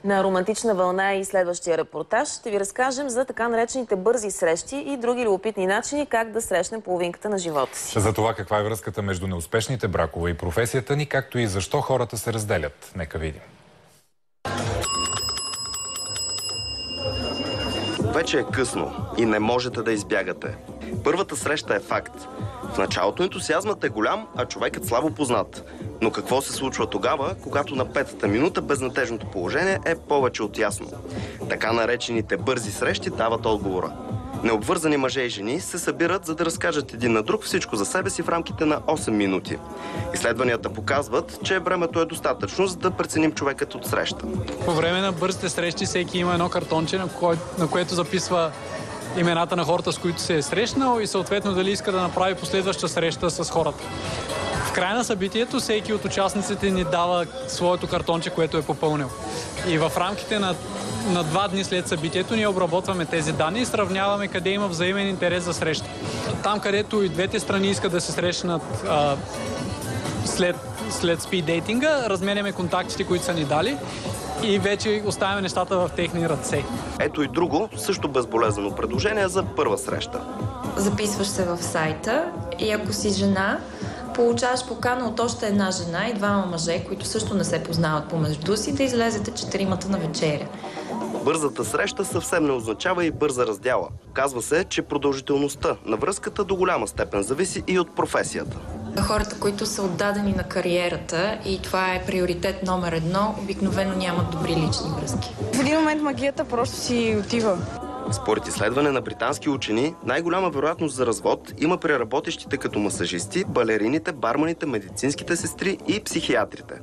На романтична вълна и следващия репортаж ще ви разкажем за така наречените бързи срещи и други любопитни начини как да срещнем половинката на живота си. За това каква е връзката между неуспешните бракове и професията ни, както и защо хората се разделят. Нека видим. Вече е късно и не можете да избягате. Първата среща е факт. В началото ентусиазмът е голям, а човекът слабо познат. Но какво се случва тогава, когато на петата минута безнадежното положение е повече от ясно? Така наречените бързи срещи дават отговора. Необвързани мъже и жени се събират, за да разкажат един на друг всичко за себе си в рамките на 8 минути. Изследванията показват, че времето е достатъчно, за да преценим човекът от среща. По време на бързите срещи всеки има едно картонче, на което записва имената на хората, с които се е срещнал и съответно дали иска да направи последваща среща с хората. В края на събитието всеки от участниците ни дава своето картонче, което е попълнил. И в рамките на 2 дни след събитието ние обработваме тези данни и сравняваме къде има взаимен интерес за среща. Там, където и двете страни искат да се срещнат след спиддейтинга, разменяме контактите, които са ни дали и вече оставяме нещата в техни ръце. Ето и друго, също безболезнено предложение за първа среща. Записваш се в сайта и ако си жена, получаваш покана от още една жена и 2 мъже, които също не се познават помежду си, да излезете 4-мата на вечеря. Бързата среща съвсем не означава и бърза раздяла. Казва се, че продължителността на връзката до голяма степен зависи и от професията. Хората, които са отдадени на кариерата и това е приоритет номер 1, обикновено нямат добри лични връзки. В един момент магията просто си отива. Според изследване на британски учени, най-голяма вероятност за развод има при работещите като масажисти, балерините, барманите, медицинските сестри и психиатрите.